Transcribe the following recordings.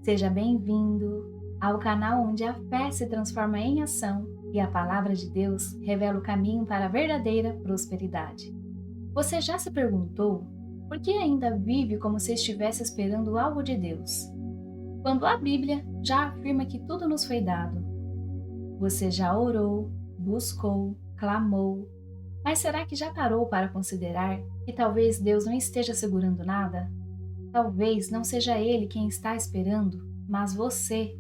Seja bem-vindo ao canal onde a fé se transforma em ação e a palavra de Deus revela o caminho para a verdadeira prosperidade. Você já se perguntou por que ainda vive como se estivesse esperando algo de Deus, quando a Bíblia já afirma que tudo nos foi dado? Você já orou, buscou, clamou, mas será que já parou para considerar que talvez Deus não esteja segurando nada? Talvez não seja Ele quem está esperando, mas você.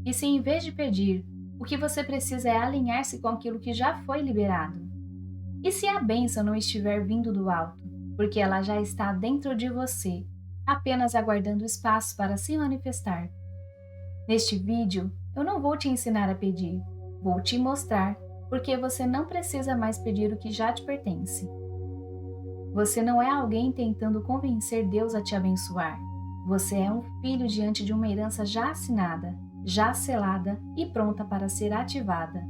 E se em vez de pedir, o que você precisa é alinhar-se com aquilo que já foi liberado? E se a bênção não estiver vindo do alto, porque ela já está dentro de você, apenas aguardando espaço para se manifestar? Neste vídeo, eu não vou te ensinar a pedir, vou te mostrar porque você não precisa mais pedir o que já te pertence. Você não é alguém tentando convencer Deus a te abençoar. Você é um filho diante de uma herança já assinada, já selada e pronta para ser ativada.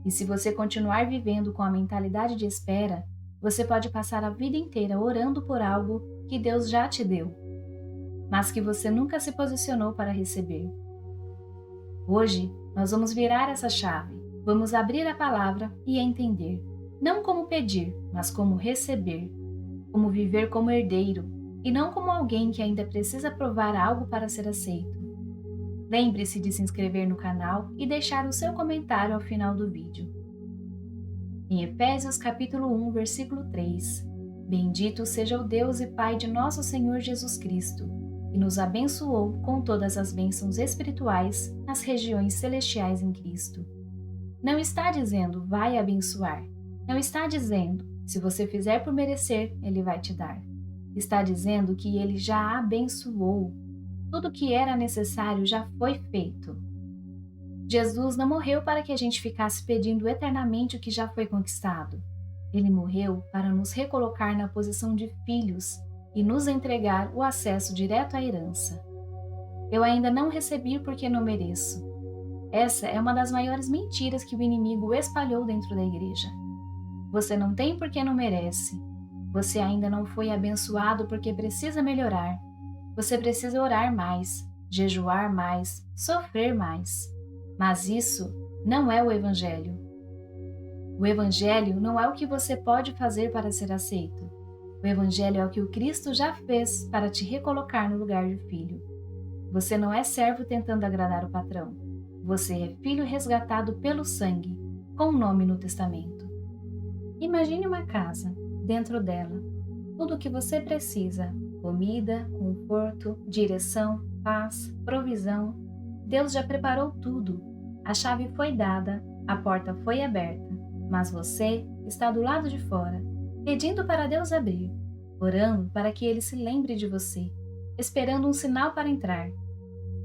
E se você continuar vivendo com a mentalidade de espera, você pode passar a vida inteira orando por algo que Deus já te deu, mas que você nunca se posicionou para receber. Hoje, nós vamos virar essa chave. Vamos abrir a palavra e entender, não como pedir, mas como receber, como viver como herdeiro e não como alguém que ainda precisa provar algo para ser aceito. Lembre-se de se inscrever no canal e deixar o seu comentário ao final do vídeo. Em Efésios capítulo 1, versículo 3, Bendito seja o Deus e Pai de nosso Senhor Jesus Cristo, que nos abençoou com todas as bênçãos espirituais nas regiões celestiais em Cristo. Não está dizendo vai abençoar. Não está dizendo se você fizer por merecer, Ele vai te dar. Está dizendo que Ele já abençoou. Tudo o que era necessário já foi feito. Jesus não morreu para que a gente ficasse pedindo eternamente o que já foi conquistado. Ele morreu para nos recolocar na posição de filhos e nos entregar o acesso direto à herança. Eu ainda não recebi porque não mereço. Essa é uma das maiores mentiras que o inimigo espalhou dentro da igreja. Você não tem porque não merece. Você ainda não foi abençoado porque precisa melhorar. Você precisa orar mais, jejuar mais, sofrer mais. Mas isso não é o Evangelho. O Evangelho não é o que você pode fazer para ser aceito. O Evangelho é o que o Cristo já fez para te recolocar no lugar de filho. Você não é servo tentando agradar o patrão. Você é filho resgatado pelo sangue, com o nome no testamento. Imagine uma casa, dentro dela, tudo o que você precisa: comida, conforto, direção, paz, provisão. Deus já preparou tudo. A chave foi dada, a porta foi aberta, mas você está do lado de fora, pedindo para Deus abrir, orando para que Ele se lembre de você, esperando um sinal para entrar.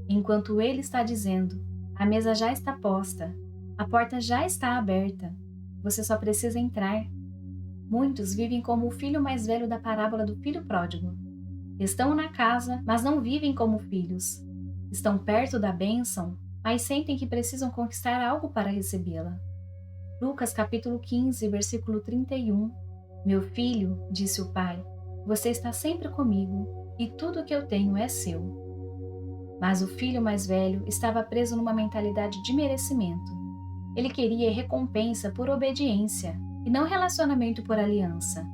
Enquanto Ele está dizendo: a mesa já está posta, a porta já está aberta, você só precisa entrar. Muitos vivem como o filho mais velho da parábola do filho pródigo. Estão na casa, mas não vivem como filhos. Estão perto da bênção, mas sentem que precisam conquistar algo para recebê-la. Lucas capítulo 15, versículo 31. Meu filho, disse o pai, você está sempre comigo e tudo o que eu tenho é seu. Mas o filho mais velho estava preso numa mentalidade de merecimento. Ele queria recompensa por obediência e não relacionamento por aliança.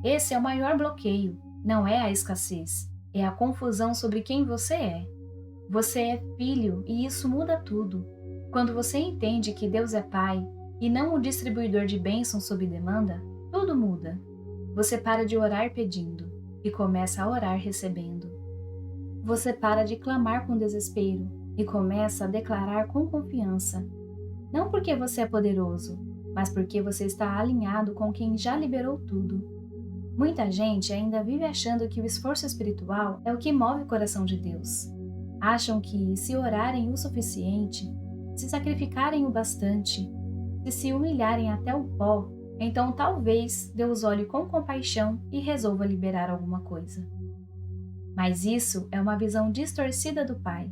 Esse é o maior bloqueio, não é a escassez, é a confusão sobre quem você é. Você é filho e isso muda tudo. Quando você entende que Deus é Pai e não um distribuidor de bênçãos sob demanda, tudo muda. Você para de orar pedindo e começa a orar recebendo. Você para de clamar com desespero e começa a declarar com confiança. Não porque você é poderoso, mas porque você está alinhado com quem já liberou tudo. Muita gente ainda vive achando que o esforço espiritual é o que move o coração de Deus. Acham que se orarem o suficiente, se sacrificarem o bastante, se humilharem até o pó, então talvez Deus olhe com compaixão e resolva liberar alguma coisa. Mas isso é uma visão distorcida do Pai.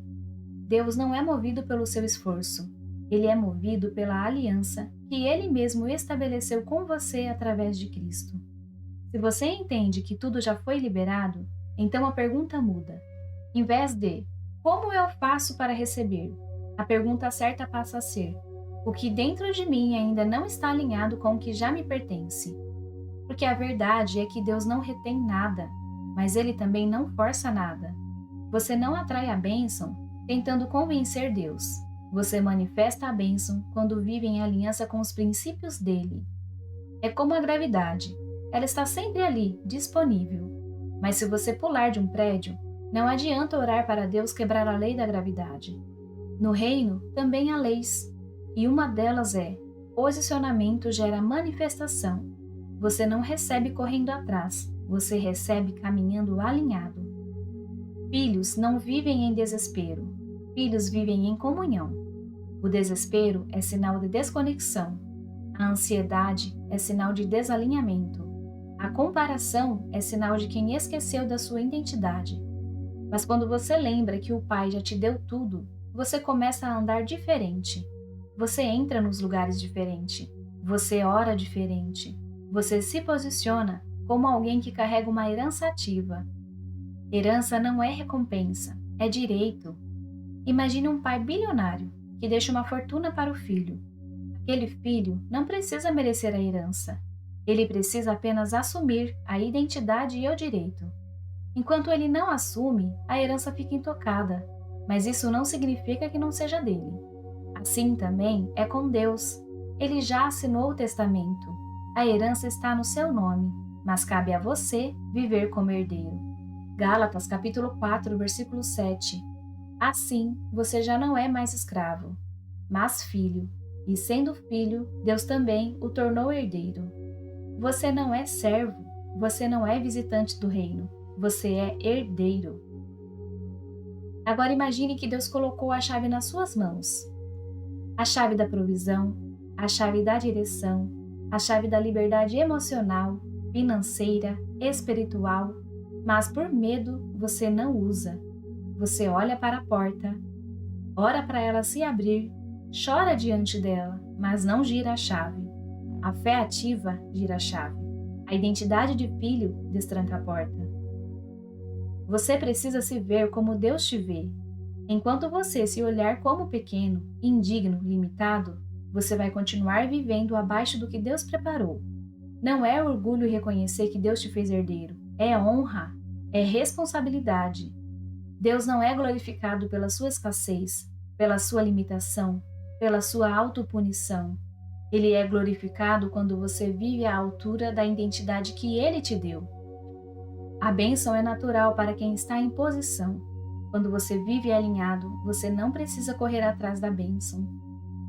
Deus não é movido pelo seu esforço. Ele é movido pela aliança que Ele mesmo estabeleceu com você através de Cristo. Se você entende que tudo já foi liberado, então a pergunta muda. Em vez de Como eu faço para receber? A pergunta certa passa a ser: o que dentro de mim ainda não está alinhado com o que já me pertence? Porque a verdade é que Deus não retém nada, mas Ele também não força nada. Você não atrai a bênção tentando convencer Deus. Você manifesta a bênção quando vive em aliança com os princípios dele. É como a gravidade. Ela está sempre ali, disponível. Mas se você pular de um prédio, não adianta orar para Deus quebrar a lei da gravidade. No reino também há leis, e uma delas é: posicionamento gera manifestação. Você não recebe correndo atrás, você recebe caminhando alinhado. Filhos não vivem em desespero, filhos vivem em comunhão. O desespero é sinal de desconexão, a ansiedade é sinal de desalinhamento, a comparação é sinal de quem esqueceu da sua identidade. Mas quando você lembra que o Pai já te deu tudo, você começa a andar diferente. Você entra nos lugares diferentes, você ora diferente, você se posiciona como alguém que carrega uma herança ativa. Herança não é recompensa, é direito. Imagine um pai bilionário que deixa uma fortuna para o filho. Aquele filho não precisa merecer a herança. Ele precisa apenas assumir a identidade e o direito. Enquanto ele não assume, a herança fica intocada, mas isso não significa que não seja dele. Assim também é com Deus. Ele já assinou o testamento. A herança está no seu nome, mas cabe a você viver como herdeiro. Gálatas capítulo 4, versículo 7. Assim, você já não é mais escravo, mas filho, e sendo filho, Deus também o tornou herdeiro. Você não é servo, você não é visitante do reino, você é herdeiro. Agora imagine que Deus colocou a chave nas suas mãos. A chave da provisão, a chave da direção, a chave da liberdade emocional, financeira, espiritual, mas por medo você não usa. Você olha para a porta, ora para ela se abrir, chora diante dela, mas não gira a chave. A fé ativa gira a chave. A identidade de filho destranca a porta. Você precisa se ver como Deus te vê. Enquanto você se olhar como pequeno, indigno, limitado, você vai continuar vivendo abaixo do que Deus preparou. Não é orgulho reconhecer que Deus te fez herdeiro. É honra, é responsabilidade. Deus não é glorificado pela sua escassez, pela sua limitação, pela sua autopunição. Ele é glorificado quando você vive à altura da identidade que Ele te deu. A bênção é natural para quem está em posição. Quando você vive alinhado, você não precisa correr atrás da bênção.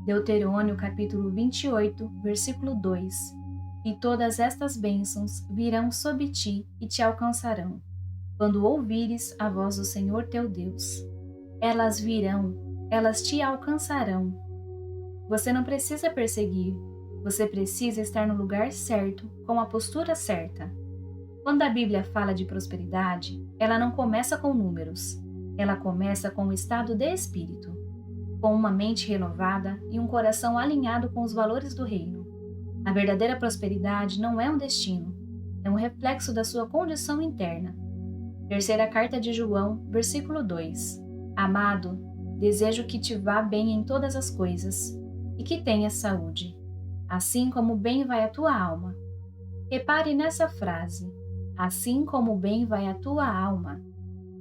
Deuterônio capítulo 28, versículo 2. E todas estas bênçãos virão sobre ti e te alcançarão, quando ouvires a voz do Senhor teu Deus. Elas virão, elas te alcançarão. Você não precisa perseguir, você precisa estar no lugar certo, com a postura certa. Quando a Bíblia fala de prosperidade, ela não começa com números, ela começa com o estado de espírito, com uma mente renovada e um coração alinhado com os valores do reino. A verdadeira prosperidade não é um destino, é um reflexo da sua condição interna. Terceira carta de João, versículo 2. Amado, desejo que te vá bem em todas as coisas e que tenhas saúde, assim como bem vai a tua alma. Repare nessa frase, assim como bem vai a tua alma.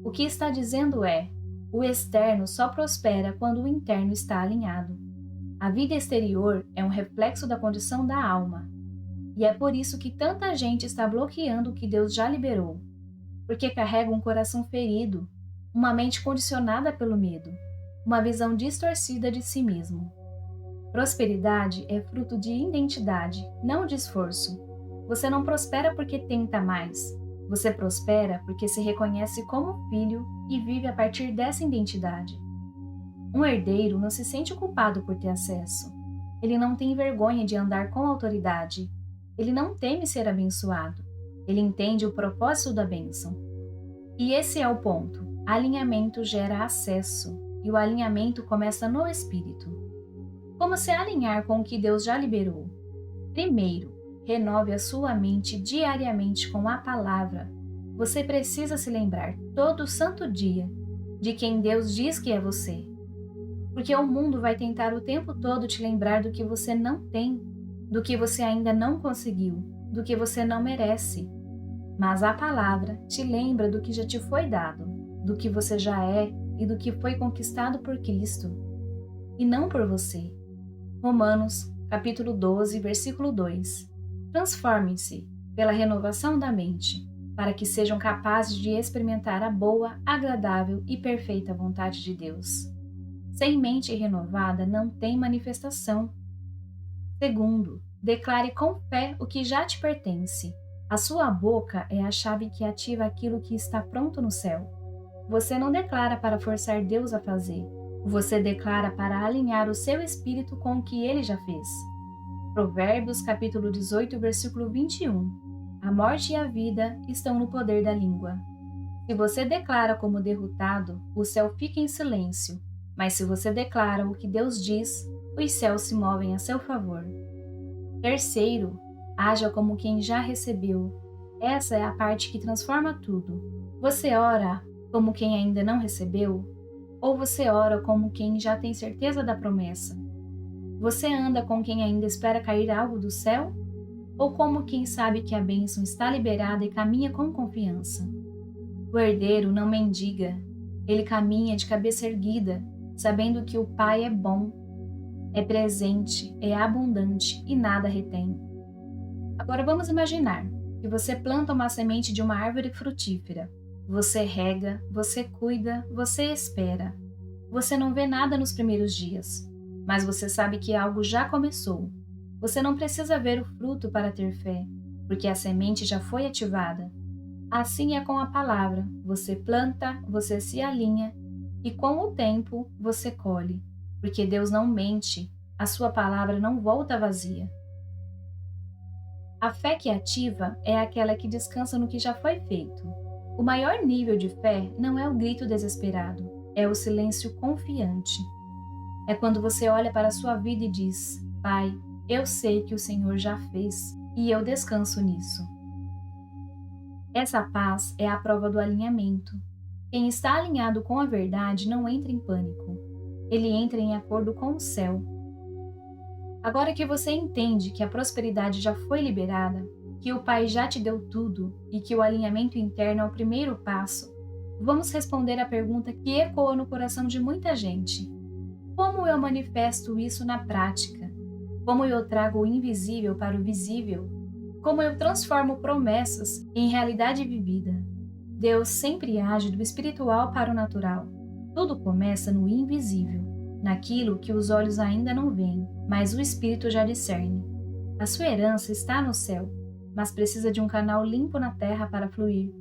O que está dizendo é, o externo só prospera quando o interno está alinhado. A vida exterior é um reflexo da condição da alma. E é por isso que tanta gente está bloqueando o que Deus já liberou. Porque carrega um coração ferido, uma mente condicionada pelo medo, uma visão distorcida de si mesmo. Prosperidade é fruto de identidade, não de esforço. Você não prospera porque tenta mais. Você prospera porque se reconhece como filho e vive a partir dessa identidade. Um herdeiro não se sente culpado por ter acesso. Ele não tem vergonha de andar com autoridade. Ele não teme ser abençoado. Ele entende o propósito da bênção. E esse é o ponto. Alinhamento gera acesso, e o alinhamento começa no espírito. Como se alinhar com o que Deus já liberou? Primeiro, renove a sua mente diariamente com a palavra. Você precisa se lembrar todo santo dia de quem Deus diz que é você. Porque o mundo vai tentar o tempo todo te lembrar do que você não tem, do que você ainda não conseguiu, do que você não merece. Mas a palavra te lembra do que já te foi dado, do que você já é e do que foi conquistado por Cristo, e não por você. Romanos, capítulo 12, versículo 2. Transformem-se pela renovação da mente, para que sejam capazes de experimentar a boa, agradável e perfeita vontade de Deus. Sem mente renovada não tem manifestação. Segundo, declare com fé o que já te pertence. A sua boca é a chave que ativa aquilo que está pronto no céu. Você não declara para forçar Deus a fazer. Você declara para alinhar o seu espírito com o que ele já fez. Provérbios capítulo 18, versículo 21. A morte e a vida estão no poder da língua. Se você declara como derrotado, o céu fica em silêncio. Mas se você declara o que Deus diz, os céus se movem a seu favor. Terceiro, haja como quem já recebeu. Essa é a parte que transforma tudo. Você ora como quem ainda não recebeu? Ou você ora como quem já tem certeza da promessa? Você anda com quem ainda espera cair algo do céu? Ou como quem sabe que a bênção está liberada e caminha com confiança? O herdeiro não mendiga, ele caminha de cabeça erguida, sabendo que o Pai é bom, é presente, é abundante e nada retém. Agora vamos imaginar que você planta uma semente de uma árvore frutífera. Você rega, você cuida, você espera. Você não vê nada nos primeiros dias, mas você sabe que algo já começou. Você não precisa ver o fruto para ter fé, porque a semente já foi ativada. Assim é com a palavra. Você planta, você se alinha e com o tempo você colhe, porque Deus não mente, a sua palavra não volta vazia. A fé que ativa é aquela que descansa no que já foi feito. O maior nível de fé não é o grito desesperado, é o silêncio confiante. É quando você olha para a sua vida e diz: Pai, eu sei que o Senhor já fez e eu descanso nisso. Essa paz é a prova do alinhamento. Quem está alinhado com a verdade não entra em pânico. Ele entra em acordo com o céu. Agora que você entende que a prosperidade já foi liberada, que o Pai já te deu tudo e que o alinhamento interno é o primeiro passo, vamos responder à pergunta que ecoa no coração de muita gente. Como eu manifesto isso na prática? Como eu trago o invisível para o visível? Como eu transformo promessas em realidade vivida? Deus sempre age do espiritual para o natural. Tudo começa no invisível, naquilo que os olhos ainda não veem, mas o espírito já discerne. A sua herança está no céu, mas precisa de um canal limpo na terra para fluir.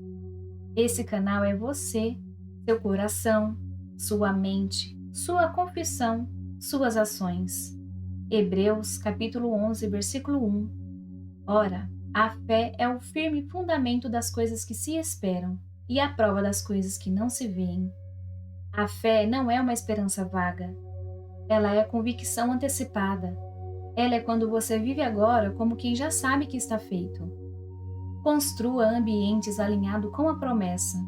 Esse canal é você, seu coração, sua mente, sua confissão, suas ações. Hebreus capítulo 11, versículo 1. Ora, a fé é o firme fundamento das coisas que se esperam e a prova das coisas que não se veem. A fé não é uma esperança vaga. Ela é convicção antecipada. Ela é quando você vive agora como quem já sabe que está feito. Construa ambientes alinhados com a promessa.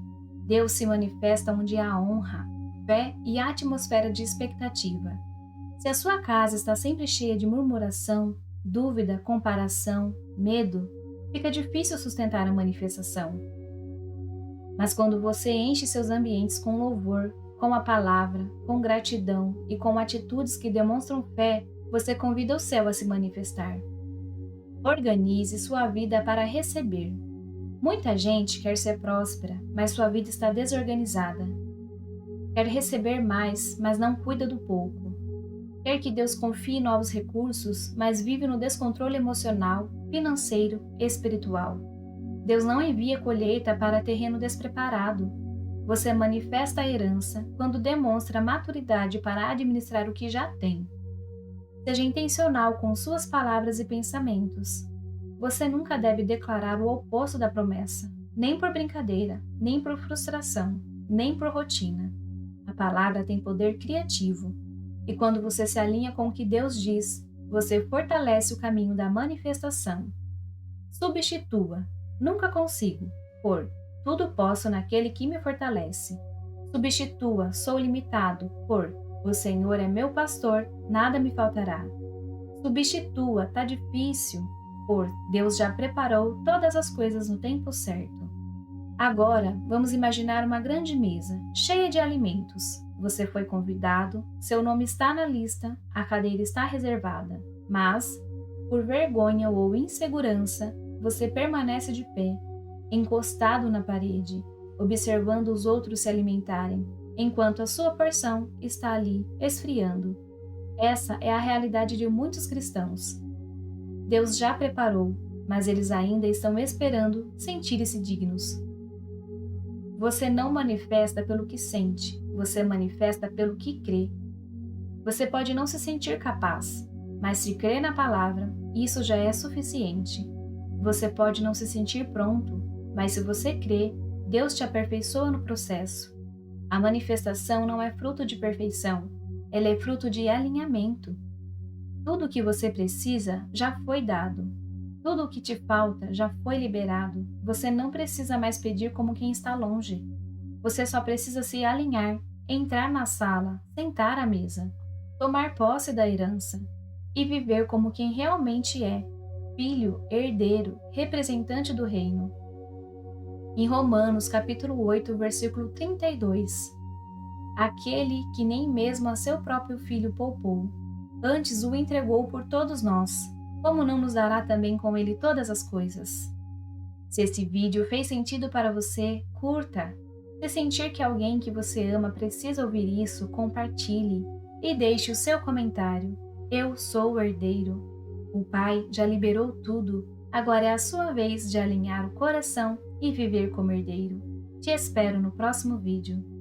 Deus se manifesta onde há honra, fé e atmosfera de expectativa. Se a sua casa está sempre cheia de murmuração, dúvida, comparação, medo, fica difícil sustentar a manifestação. Mas quando você enche seus ambientes com louvor, com a palavra, com gratidão e com atitudes que demonstram fé, você convida o céu a se manifestar. Organize sua vida para receber. Muita gente quer ser próspera, mas sua vida está desorganizada. Quer receber mais, mas não cuida do pouco. Quer que Deus confie novos recursos, mas vive no descontrole emocional, financeiro e espiritual. Deus não envia colheita para terreno despreparado. Você manifesta a herança quando demonstra maturidade para administrar o que já tem. Seja intencional com suas palavras e pensamentos. Você nunca deve declarar o oposto da promessa, nem por brincadeira, nem por frustração, nem por rotina. A palavra tem poder criativo, e quando você se alinha com o que Deus diz, você fortalece o caminho da manifestação. Substitua, nunca consigo, por tudo posso naquele que me fortalece. Substitua sou limitado por o Senhor é meu pastor, nada me faltará. Substitua tá difícil por Deus já preparou todas as coisas no tempo certo. Agora, vamos imaginar uma grande mesa, cheia de alimentos. Você foi convidado, seu nome está na lista, a cadeira está reservada, mas, por vergonha ou insegurança, você permanece de pé, encostado na parede, observando os outros se alimentarem, enquanto a sua porção está ali, esfriando. Essa é a realidade de muitos cristãos. Deus já preparou, mas eles ainda estão esperando sentir-se dignos. Você não manifesta pelo que sente, você manifesta pelo que crê. Você pode não se sentir capaz, mas se crê na palavra, isso já é suficiente. Você pode não se sentir pronto, mas se você crê, Deus te aperfeiçoa no processo. A manifestação não é fruto de perfeição, ela é fruto de alinhamento. Tudo o que você precisa já foi dado. Tudo o que te falta já foi liberado. Você não precisa mais pedir como quem está longe. Você só precisa se alinhar, entrar na sala, sentar à mesa, tomar posse da herança e viver como quem realmente é, filho, herdeiro, representante do reino. Em Romanos capítulo 8, versículo 32. Aquele que nem mesmo a seu próprio filho poupou, antes o entregou por todos nós, como não nos dará também com ele todas as coisas? Se esse vídeo fez sentido para você, curta. Se sentir que alguém que você ama precisa ouvir isso, compartilhe e deixe o seu comentário. Eu sou o herdeiro. O Pai já liberou tudo, agora é a sua vez de alinhar o coração e viver como herdeiro. Te espero no próximo vídeo.